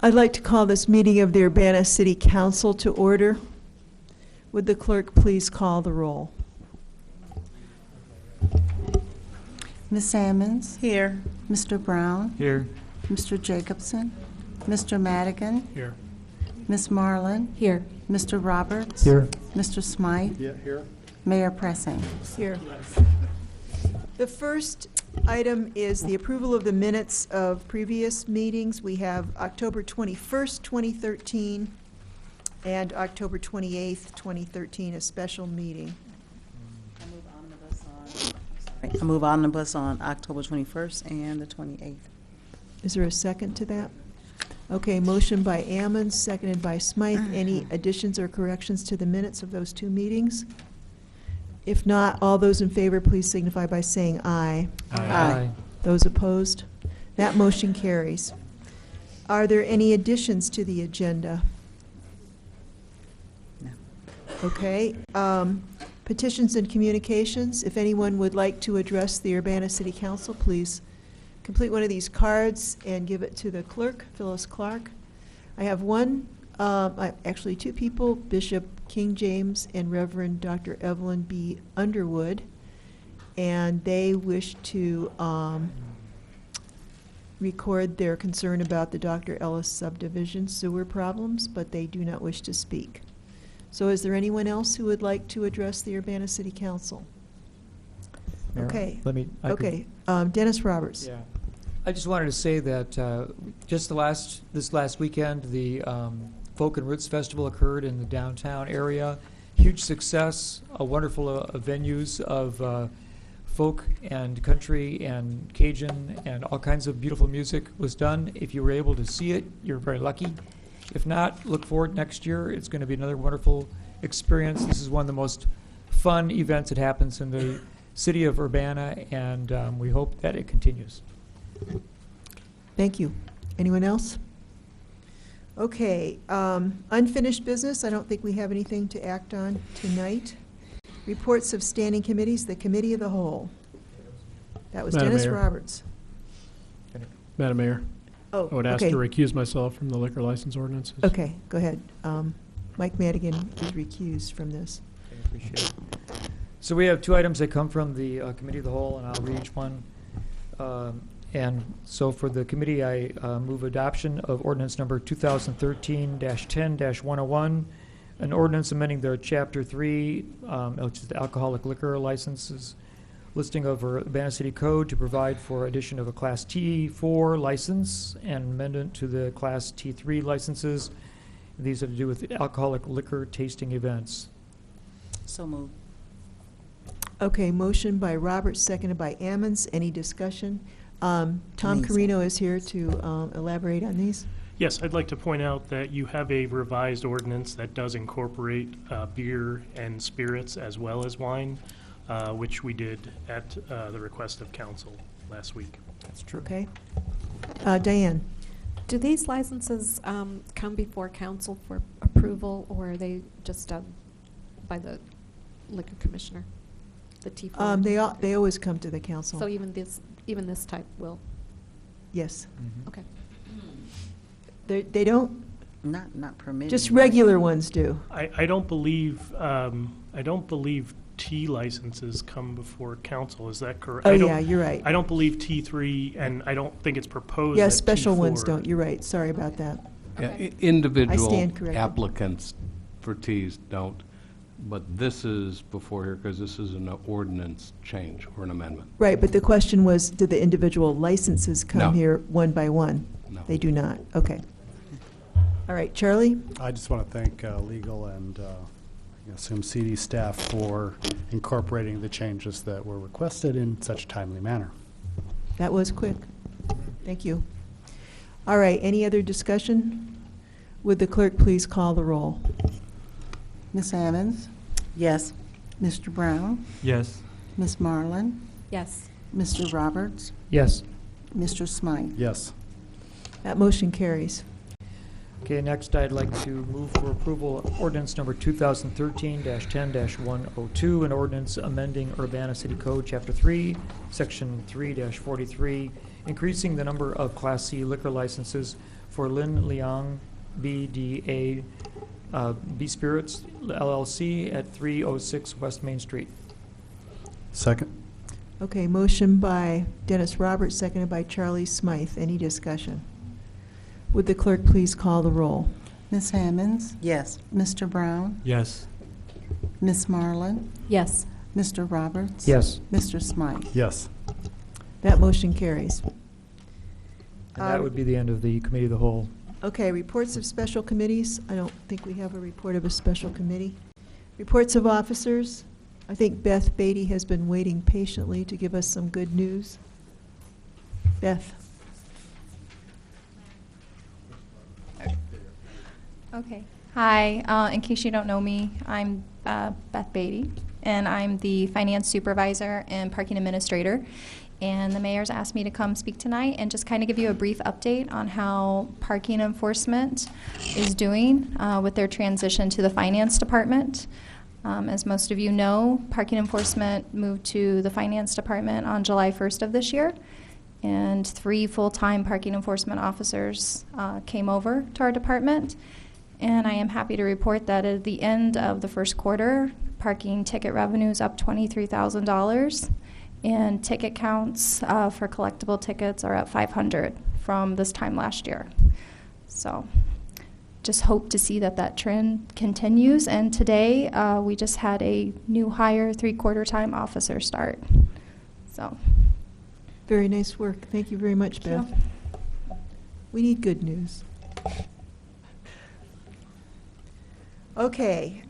I'd like to call this meeting of the Urbana City Council to order. Would the clerk please call the roll? Ms. Sammons? Here. Mr. Brown? Here. Mr. Jacobson? Mr. Madigan? Here. Ms. Marlin? Here. Mr. Roberts? Here. Mr. Smythe? Yeah, here. Mayor Pressing. Here. The first item is the approval of the minutes of previous meetings. We have October 21st, 2013, and October 28th, 2013, a special meeting. I move omnibus on October 21st and the 28th. Is there a second to that? Okay, motion by Ammons, seconded by Smythe. Any additions or corrections to the minutes of those two meetings? If not, all those in favor, please signify by saying aye. Aye. Those opposed? That motion carries. Are there any additions to the agenda? No. Okay. Petitions and communications. If anyone would like to address the Urbana City Council, please complete one of these cards and give it to the clerk, Phyllis Clark. I have one, actually two people, Bishop King James and Reverend Dr. Evelyn B. Underwood, and they wish to record their concern about the Dr. Ellis subdivision sewer problems, but they do not wish to speak. So is there anyone else who would like to address the Urbana City Council? Mayor, Okay. Okay. Dennis Roberts. Yeah. I just wanted to say that just this last weekend, the Folk and Roots Festival occurred in the downtown area. Huge success, a wonderful venues of folk and country and Cajun and all kinds of beautiful music was done. If you were able to see it, you're very lucky. If not, look forward next year. It's going to be another wonderful experience. This is one of the most fun events that happens in the city of Urbana, and we hope that it continues. Thank you. Anyone else? Okay, unfinished business. I don't think we have anything to act on tonight. Reports of standing committees, the Committee of the Whole. That was Madam Dennis Mayor. Roberts. Madam Mayor, Oh, I would ask okay. to recuse myself from the liquor license ordinances. Okay, go ahead. Mike Madigan is recused from this. I appreciate it. So we have two items that come from the Committee of the Whole, and I'll read each one. And so for the committee, I move adoption of ordinance number 2013-10-101, an ordinance amending the Chapter 3, which is the alcoholic liquor licenses, listing of Urbana City Code to provide for addition of a Class T4 license and amendment to the Class T3 licenses. These have to do with alcoholic liquor tasting events. So moved. Okay, motion by Roberts, seconded by Ammons. Any discussion? Tom Carino is here to elaborate on these. Yes, I'd like to point out that you have a revised ordinance that does incorporate beer and spirits as well as wine, which we did at the request of council last week. That's true. Okay. Diane. Do these licenses come before council for approval, or are they just done by the liquor commissioner, the T4? They always come to the council. So even this type will? Yes. Mhm. Okay. They don't, Not permitted. just regular ones do. I don't believe T licenses come before council. Is that correct? Oh, yeah, you're right. I don't believe T3, and I don't think it's proposed. Yeah, that special ones T4 don't. You're right. Sorry about that. Yeah, Okay. I individual stand corrected. applicants for Ts don't, but this is before here because this is an ordinance change or an amendment. Right, but the question was, do the individual licenses come No. here one by one? No. They do not. Okay. All right, Charlie? I just want to thank legal and I assume CD staff for incorporating the changes that were requested in such a timely manner. That was quick. Thank you. All right, any other discussion? Would the clerk please call the roll? Ms. Ammons? Yes. Mr. Brown? Yes. Ms. Marlin? Yes. Mr. Roberts? Yes. Mr. Smythe? Yes. That motion carries. Okay, next I'd like to move for approval of ordinance number 2013-10-102, an ordinance amending Urbana City Code, Chapter 3, Section 3-43, increasing the number of Class C liquor licenses for Lin Liang BDA B Spirits LLC at 306 West Main Street. Second. Okay, motion by Dennis Roberts, seconded by Charlie Smythe. Any discussion? Would the clerk please call the roll? Ms. Hammonds? Yes. Mr. Brown? Yes. Ms. Marlin? Yes. Mr. Roberts? Yes. Mr. Smythe? Yes. That motion carries. And that would be the end of the Committee of the Whole. Okay, reports of special committees. I don't think we have a report of a special committee. Reports of officers. I think Beth Beatty has been waiting patiently to give us some good news. Beth. Okay. Hi. In case you don't know me, I'm Beth Beatty, and I'm the Finance Supervisor and Parking Administrator. And the mayor's asked me to come speak tonight and just kind of give you a brief update on how parking enforcement is doing with their transition to the Finance Department. As most of you know, parking enforcement moved to the Finance Department on July 1st of this year. And 3 full-time parking enforcement officers came over to our department. And I am happy to report that at the end of the first quarter, parking ticket revenue is up $23,000, and ticket counts for collectible tickets are at 500 from this time last year. So just hope to see that that trend continues. And today we just had a new hire 3/4 time officer start. So Very nice work. Thank you very much, Thank Beth. We need good news. Okay,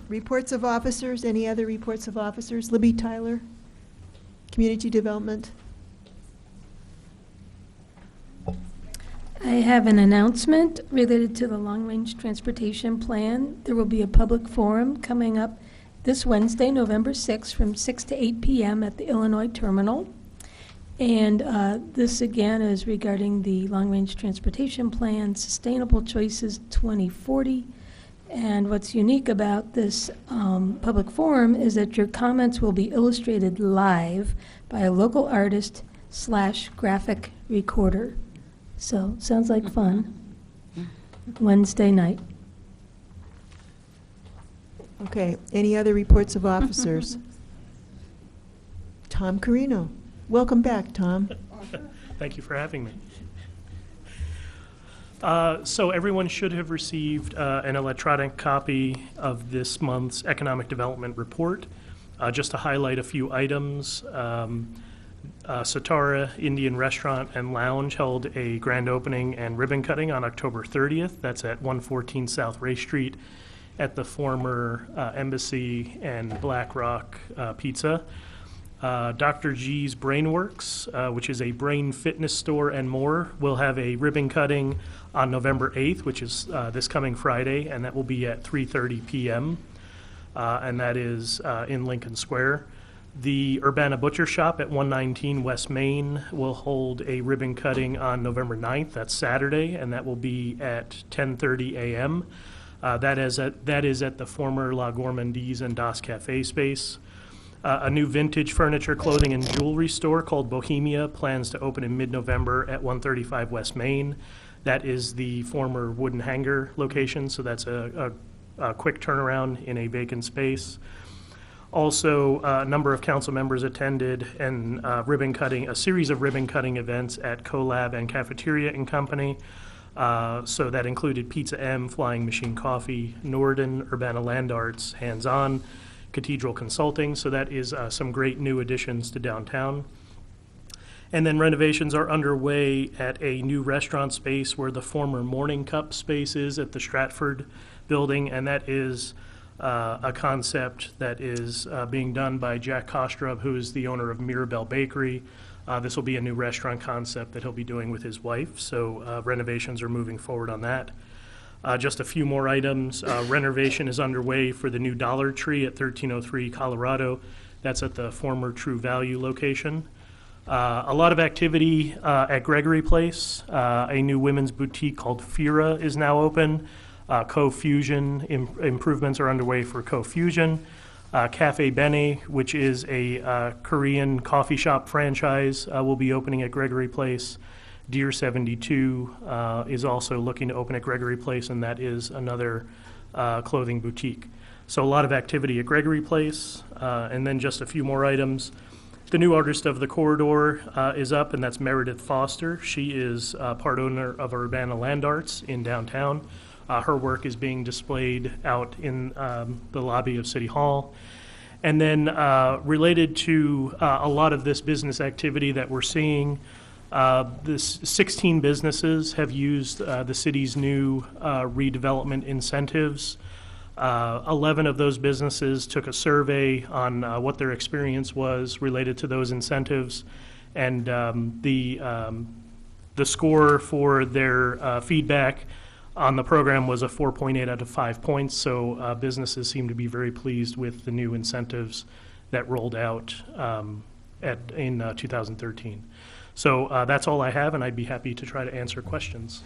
reports of officers. Any other reports of officers? Libby Tyler, Community Development. I have an announcement related to the long-range transportation plan. There will be a public forum coming up this Wednesday, November 6th, from 6 to 8 p.m. at the Illinois Terminal. And this, again, is regarding the long-range transportation plan, Sustainable Choices 2040. And what's unique about this public forum is that your comments will be illustrated live by a local artist / graphic recorder. So, sounds like fun. Wednesday night. Okay, any other reports of officers? Tom Carino. Welcome back, Tom. Thank you for having me. So everyone should have received an electronic copy of this month's Economic Development Report. Just to highlight a few items, Satara Indian Restaurant and Lounge held a grand opening and ribbon cutting on October 30th. That's at 114 South Ray Street at the former Embassy and Black Rock Pizza. Dr. G's Brainworks, which is a brain fitness store and more, will have a ribbon cutting on November 8th, which is this coming Friday, and that will be at 3:30 p.m., and that is in Lincoln Square. The Urbana Butcher Shop at 119 West Main will hold a ribbon cutting on November 9th, that's Saturday, and that will be at 10:30 a.m. That is at the former La Gourmandise and Das Cafe space. A new vintage furniture, clothing, and jewelry store called Bohemia plans to open in mid-November at 135 West Main. That is the former Wooden Hanger location, so that's a quick turnaround in a vacant space. Also, a number of council members attended and a series of ribbon cutting events at CoLab and Cafeteria and Company. So that included Pizza M, Flying Machine Coffee, Norden, Urbana Land Arts, Hands On, Cathedral Consulting. So that is some great new additions to downtown. And then renovations are underway at a new restaurant space where the former Morning Cup space is at the Stratford building, and that is a concept that is being done by Jack Kostrub, who is the owner of Mirabelle Bakery. This will be a new restaurant concept that he'll be doing with his wife, so renovations are moving forward on that. Just a few more items. Renovation is underway for the new Dollar Tree at 1303 Colorado. That's at the former True Value location. A lot of activity at Gregory Place. A new women's boutique called Fira is now open. Co-Fusion improvements are underway for Co-Fusion. Cafe Bene, which is a Korean coffee shop franchise, will be opening at Gregory Place. Deer 72 is also looking to open at Gregory Place, and that is another clothing boutique. So a lot of activity at Gregory Place, and then just a few more items. The new artist of the corridor is up, and that's Meredith Foster. She is part owner of Urbana Land Arts in downtown. Her work is being displayed out in the lobby of City Hall. And then related to a lot of this business activity that we're seeing, this 16 businesses have used the city's new redevelopment incentives. 11 of those businesses took a survey on what their experience was related to those incentives, and the score for their feedback on the program was a 4.8 out of 5 points. So businesses seem to be very pleased with the new incentives that rolled out in 2013. So that's all I have, and I'd be happy to try to answer questions.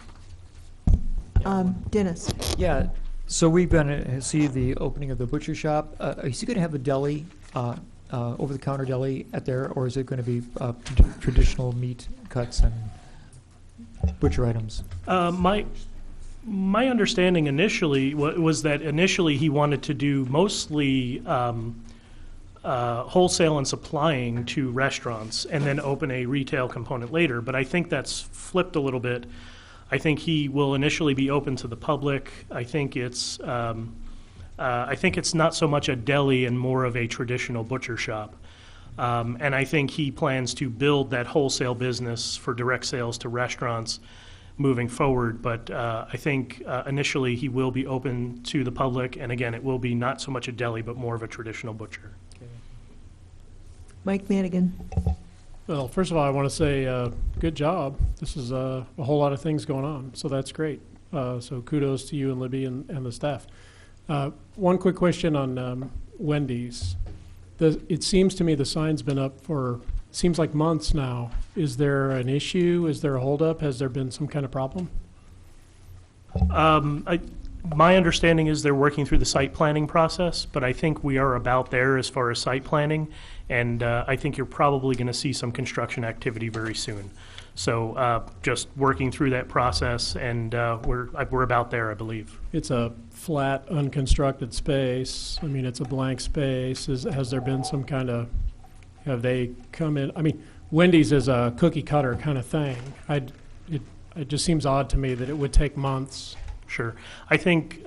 Dennis? Yeah, so we've been to see the opening of the butcher shop. Is he going to have a deli, over-the-counter deli at there, or is it going to be traditional meat cuts and butcher items? My understanding initially was that initially he wanted to do mostly wholesale and supplying to restaurants and then open a retail component later, but I think that's flipped a little bit. I think he will initially be open to the public. I think it's not so much a deli and more of a traditional butcher shop. And I think he plans to build that wholesale business for direct sales to restaurants moving forward. But I think initially he will be open to the public. And again, it will be not so much a deli, but more of a traditional butcher. Mike Madigan. Well, first of all, I want to say good job. This is a whole lot of things going on, so that's great. So kudos to you and Libby and the staff. One quick question on Wendy's. It seems to me the sign's been up for, seems like months now. Is there an issue? Is there a holdup? Has there been some kind of problem? My understanding is they're working through the site planning process, but I think we are about there as far as site planning, and I think you're probably going to see some construction activity very soon. So just working through that process, and we're about there, I believe. It's a flat, unconstructed space. I mean, it's a blank space. Has there been some kind of, have they come in? I mean, Wendy's is a cookie cutter kind of thing. It just seems odd to me that it would take months. Sure. I think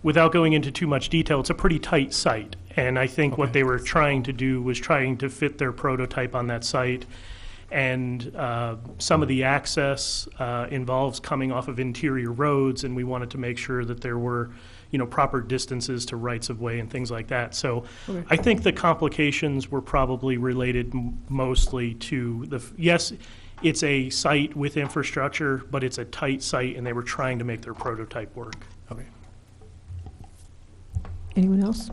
without going into too much detail, it's a pretty tight site. And I think what they were trying to do was trying to fit their prototype on that site. And some of the access involves coming off of interior roads, and we wanted to make sure that there were, proper distances to rights of way and things like that. So I think the complications were probably related mostly to yes, it's a site with infrastructure, but it's a tight site, and they were trying to make their prototype work. Okay. Anyone else?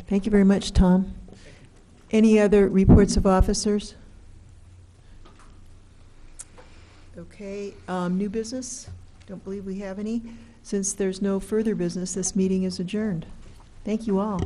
Thank you very much, Tom. Any other reports of officers? Okay, new business? Don't believe we have any. Since there's no further business, this meeting is adjourned. Thank you all.